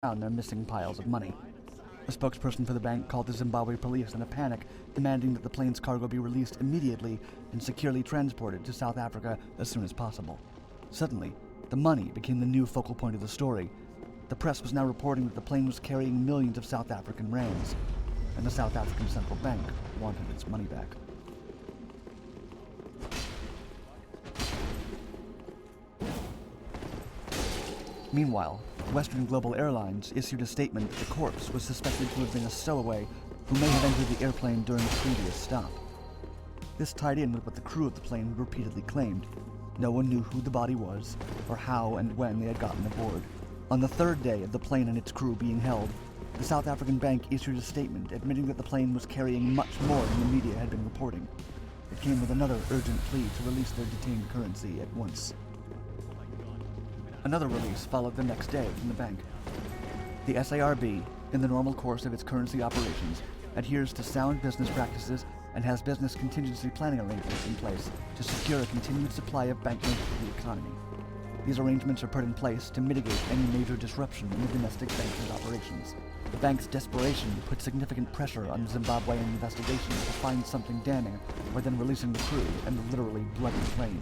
found their missing piles of money. A spokesperson for the bank called the Zimbabwe police in a panic, demanding that the plane's cargo be released immediately and securely transported to South Africa as soon as possible. Suddenly, the money became the new focal point of the story. The press was now reporting that the plane was carrying millions of South African rands, and the South African Central Bank wanted its money back. Meanwhile, Western Global Airlines issued a statement that the corpse was suspected to have been a stowaway who may have entered the airplane during the previous stop. This tied in with what the crew of the plane repeatedly claimed. No one knew who the body was, or how and when they had gotten aboard. On the third day of the plane and its crew being held, the South African bank issued a statement admitting that the plane was carrying much more than the media had been reporting. It came with another urgent plea to release their detained currency at once. Another release followed the next day from the bank. The SARB, in the normal course of its currency operations, adheres to sound business practices and has business contingency planning arrangements in place to secure a continued supply of banknotes for the economy. These arrangements are put in place to mitigate any major disruption in the domestic banking operations. The bank's desperation put significant pressure on the Zimbabwean investigation to find something damning by then releasing the crew and the literally bloody plane.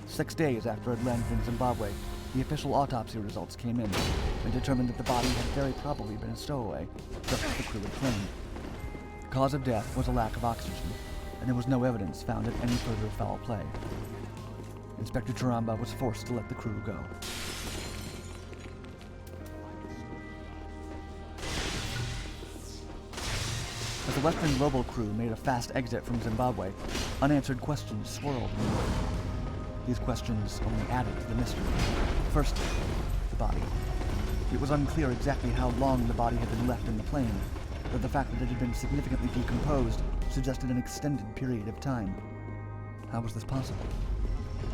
6 days after it landed in Zimbabwe, the official autopsy results came in and determined that the body had very probably been a stowaway, just as the crew had claimed. The cause of death was a lack of oxygen, and there was no evidence found of any further foul play. Inspector Charamba was forced to let the crew go. As the Western Global crew made a fast exit from Zimbabwe, unanswered questions swirled in the air. These questions only added to the mystery. First, the body. It was unclear exactly how long the body had been left in the plane, though the fact that it had been significantly decomposed suggested an extended period of time. How was this possible?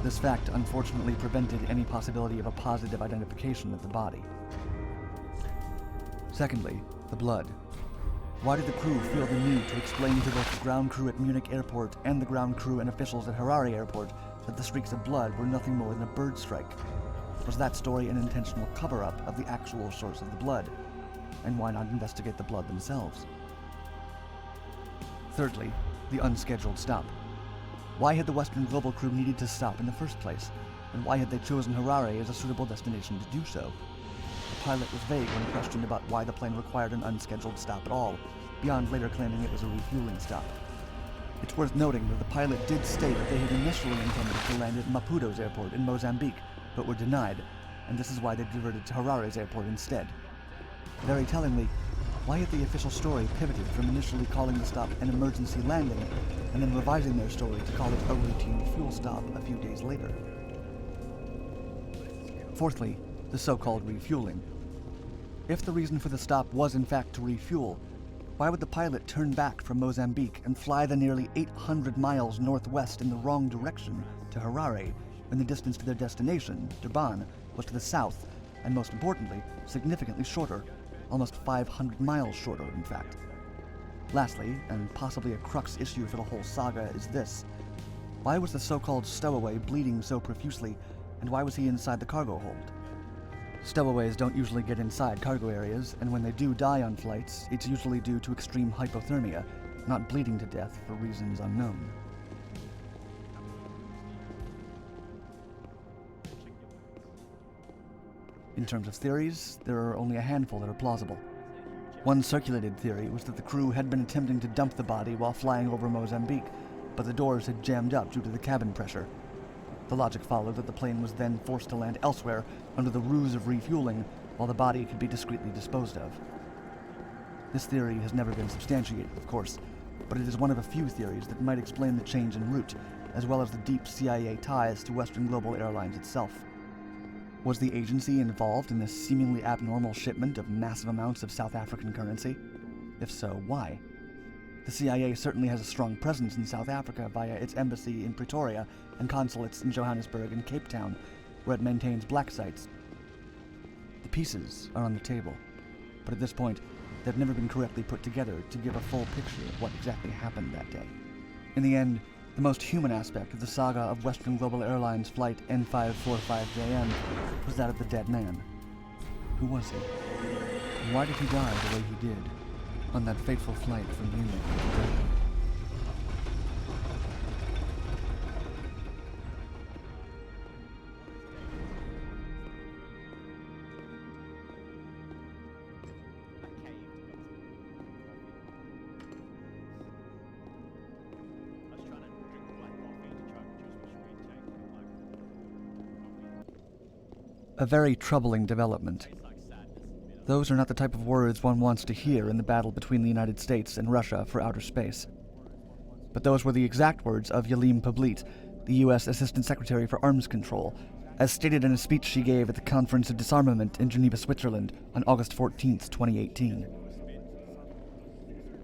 This fact unfortunately prevented any possibility of a positive identification of the body. Secondly, the blood. Why did the crew feel the need to explain to both the ground crew at Munich Airport and the ground crew and officials at Harare Airport that the streaks of blood were nothing more than a bird strike? Was that story an intentional cover-up of the actual source of the blood? And why not investigate the blood themselves? Thirdly, the unscheduled stop. Why had the Western Global crew needed to stop in the first place? And why had they chosen Harare as a suitable destination to do so? The pilot was vague when questioned about why the plane required an unscheduled stop at all, beyond later claiming it was a refueling stop. It's worth noting that the pilot did state that they had initially intended to land at Maputo's airport in Mozambique, but were denied, and this is why they diverted to Harare's airport instead. Very tellingly, why had the official story pivoted from initially calling the stop an emergency landing, and then revising their story to call it a routine fuel stop a few days later? Fourthly, the so-called refueling. If the reason for the stop was in fact to refuel, why would the pilot turn back from Mozambique and fly the nearly 800 miles northwest in the wrong direction to Harare, when the distance to their destination, Durban, was to the south, and most importantly, significantly shorter, almost 500 miles shorter, in fact? Lastly, and possibly a crux issue for the whole saga, is this. Why was the so-called stowaway bleeding so profusely, and why was he inside the cargo hold? Stowaways don't usually get inside cargo areas, and when they do die on flights, it's usually due to extreme hypothermia, not bleeding to death for reasons unknown. In terms of theories, there are only a handful that are plausible. One circulated theory was that the crew had been attempting to dump the body while flying over Mozambique, but the doors had jammed up due to the cabin pressure. The logic followed that the plane was then forced to land elsewhere under the ruse of refueling, while the body could be discreetly disposed of. This theory has never been substantiated, of course, but it is one of a few theories that might explain the change in route, as well as the deep CIA ties to Western Global Airlines itself. Was the agency involved in this seemingly abnormal shipment of massive amounts of South African currency? If so, why? The CIA certainly has a strong presence in South Africa via its embassy in Pretoria and consulates in Johannesburg and Cape Town, where it maintains black sites. The pieces are on the table, but at this point, they've never been correctly put together to give a full picture of what exactly happened that day. In the end, the most human aspect of the saga of Western Global Airlines Flight N545JM was that of the dead man. Who was he? Why did he die the way he did, on that fateful flight from Munich to Berlin? A very troubling development. Those are not the type of words one wants to hear in the battle between the United States and Russia for outer space. But those were the exact words of Yalim Pavlit, the U.S. Assistant Secretary for Arms Control, as stated in a speech she gave at the Conference of Disarmament in Geneva, Switzerland on August 14, 2018.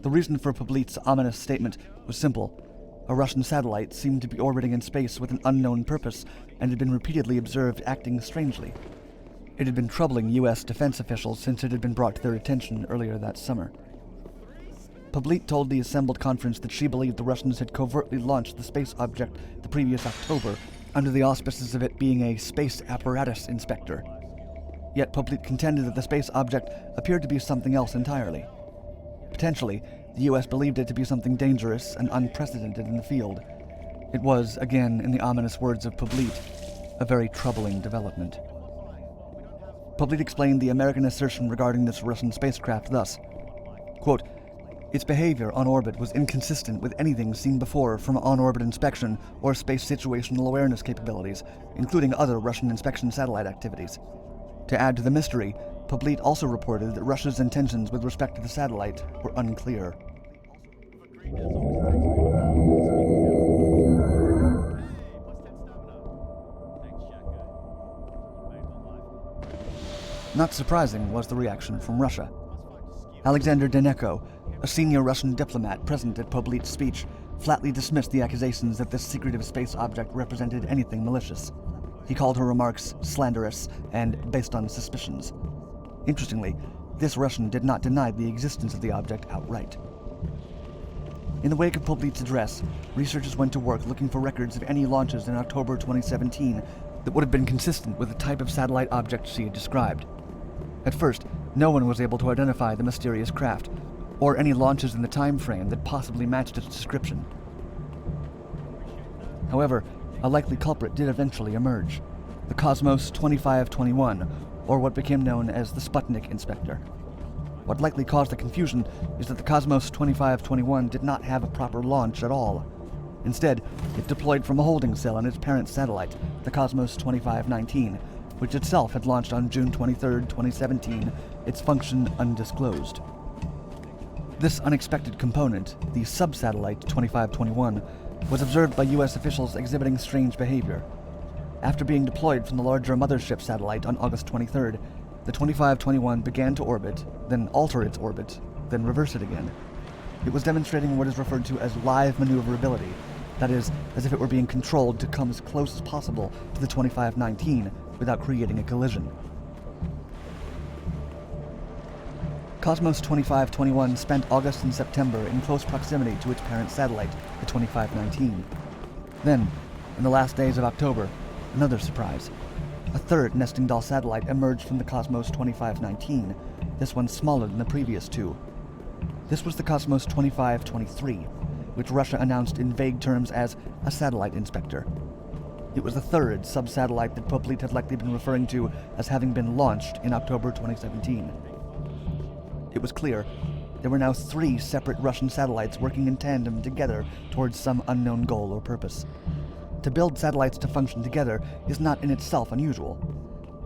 The reason for Pavlit's ominous statement was simple. A Russian satellite seemed to be orbiting in space with an unknown purpose and had been repeatedly observed acting strangely. It had been troubling U.S. defense officials since it had been brought to their attention earlier that summer. Pavlit told the assembled conference that she believed the Russians had covertly launched the space object the previous October under the auspices of it being a space apparatus inspector. Yet Pavlit contended that the space object appeared to be something else entirely. Potentially, the U.S. believed it to be something dangerous and unprecedented in the field. It was, again in the ominous words of Pavlit, a very troubling development. Pavlit explained the American assertion regarding this Russian spacecraft thus, quote, "Its behavior on orbit was inconsistent with anything seen before from on-orbit inspection or space situational awareness capabilities, including other Russian inspection satellite activities." To add to the mystery, Pavlit also reported that Russia's intentions with respect to the satellite were unclear. Not surprising was the reaction from Russia. Alexander Deneko, a senior Russian diplomat present at Pavlit's speech, flatly dismissed the accusations that this secretive space object represented anything malicious. He called her remarks slanderous and based on suspicions. Interestingly, this Russian did not deny the existence of the object outright. In the wake of Pavlit's address, researchers went to work looking for records of any launches in October 2017 that would have been consistent with the type of satellite object she had described. At first, no one was able to identify the mysterious craft, or any launches in the time frame that possibly matched its description. However, a likely culprit did eventually emerge, the Cosmos 2521, or what became known as the Sputnik Inspector. What likely caused the confusion is that the Cosmos 2521 did not have a proper launch at all. Instead, it deployed from a holding cell on its parent satellite, the Cosmos 2519, which itself had launched on June 23, 2017, its function undisclosed. This unexpected component, the sub-satellite 2521, was observed by U.S. officials exhibiting strange behavior. After being deployed from the larger mothership satellite on August 23rd, the 2521 began to orbit, then alter its orbit, then reverse it again. It was demonstrating what is referred to as live maneuverability, that is, as if it were being controlled to come as close as possible to the 2519 without creating a collision. Cosmos 2521 spent August and September in close proximity to its parent satellite, the 2519. Then, in the last days of October, another surprise. A third nesting doll satellite emerged from the Cosmos 2519, this one smaller than the previous two. This was the Cosmos 2523, which Russia announced in vague terms as a satellite inspector. It was the third sub-satellite that Pavlit had likely been referring to as having been launched in October 2017. It was clear there were now 3 separate Russian satellites working in tandem together towards some unknown goal or purpose. To build satellites to function together is not in itself unusual,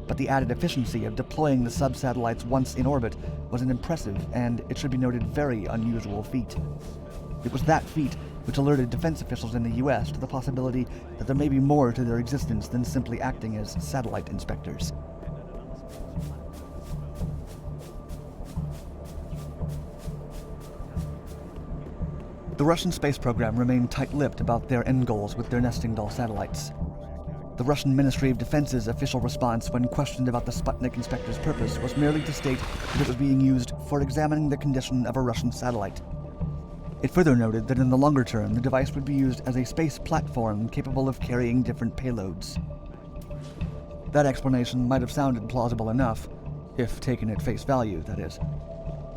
but the added efficiency of deploying the sub-satellites once in orbit was an impressive and, it should be noted, very unusual feat. It was that feat which alerted defense officials in the U.S. to the possibility that there may be more to their existence than simply acting as satellite inspectors. The Russian space program remained tight-lipped about their end goals with their nesting doll satellites. The Russian Ministry of Defense's official response when questioned about the Sputnik inspector's purpose was merely to state that it was being used for examining the condition of a Russian satellite. It further noted that in the longer term, the device would be used as a space platform capable of carrying different payloads. That explanation might have sounded plausible enough, if taken at face value, that is.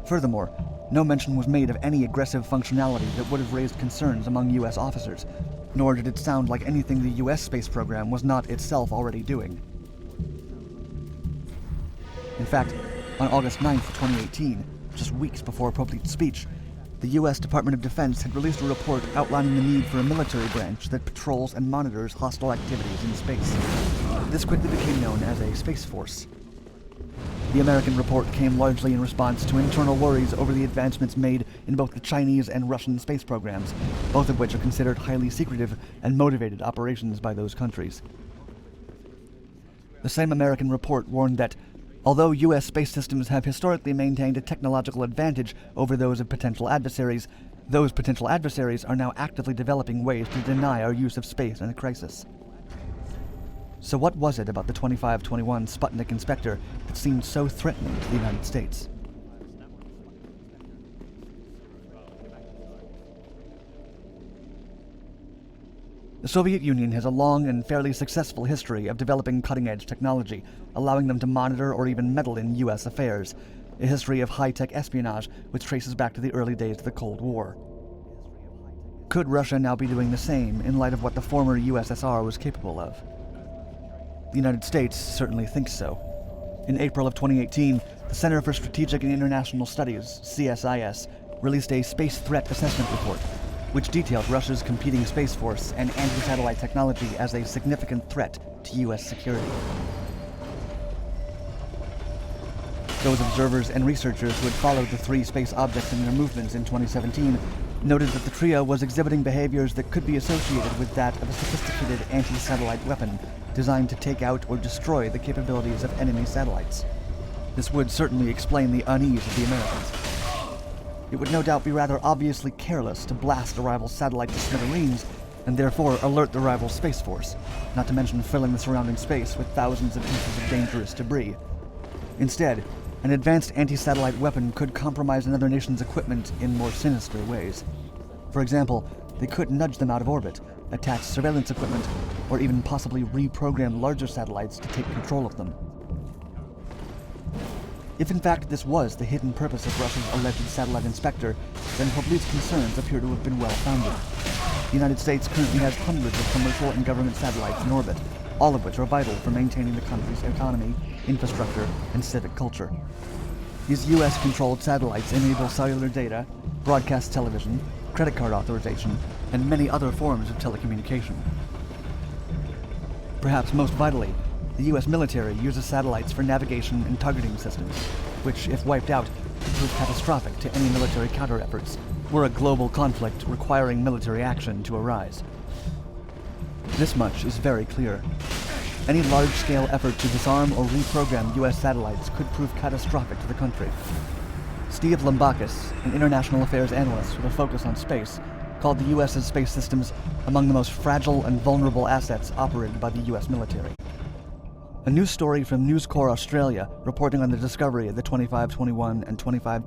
Furthermore, no mention was made of any aggressive functionality that would have raised concerns among U.S. officers, nor did it sound like anything the U.S. space program was not itself already doing. In fact, on August 9, 2018, just weeks before Poplite's speech, the U.S. Department of Defense had released a report outlining the need for a military branch that patrols and monitors hostile activities in space. This quickly became known as a Space Force. The American report came largely in response to internal worries over the advancements made in both the Chinese and Russian space programs, both of which are considered highly secretive and motivated operations by those countries. The same American report warned that, although U.S. space systems have historically maintained a technological advantage over those of potential adversaries, those potential adversaries are now actively developing ways to deny our use of space in a crisis. So what was it about the 2521 Sputnik Inspector that seemed so threatening to the United States? The Soviet Union has a long and fairly successful history of developing cutting-edge technology, allowing them to monitor or even meddle in U.S. affairs, a history of high-tech espionage which traces back to the early days of the Cold War. Could Russia now be doing the same in light of what the former USSR was capable of? The United States certainly thinks so. In April of 2018, the Center for Strategic and International Studies, CSIS, released a Space Threat Assessment Report, which detailed Russia's competing Space Force and anti-satellite technology as a significant threat to U.S. security. Those observers and researchers who had followed the three space objects and their movements in 2017 noted that the trio was exhibiting behaviors that could be associated with that of a sophisticated anti-satellite weapon designed to take out or destroy the capabilities of enemy satellites. This would certainly explain the unease of the Americans. It would no doubt be rather obviously careless to blast a rival satellite to smithereens and therefore alert the rival Space Force, not to mention filling the surrounding space with thousands of pieces of dangerous debris. Instead, an advanced anti-satellite weapon could compromise another nation's equipment in more sinister ways. For example, they could nudge them out of orbit, attach surveillance equipment, or even possibly reprogram larger satellites to take control of them. If in fact this was the hidden purpose of Russia's alleged satellite inspector, then Poplite's concerns appear to have been well-founded. The United States currently has hundreds of commercial and government satellites in orbit, all of which are vital for maintaining the country's economy, infrastructure, and civic culture. These U.S.-controlled satellites enable cellular data, broadcast television, credit card authorization, and many other forms of telecommunication. Perhaps most vitally, the U.S. military uses satellites for navigation and targeting systems, which, if wiped out, could prove catastrophic to any military counter-efforts, were a global conflict requiring military action to arise. This much is very clear. Any large-scale effort to disarm or reprogram U.S. satellites could prove catastrophic to the country. Steve Lambakis, an international affairs analyst with a focus on space, called the U.S.'s space systems among the most fragile and vulnerable assets operated by the U.S. military. A new story from News Corp Australia reporting on the discovery of the 2521 and 2520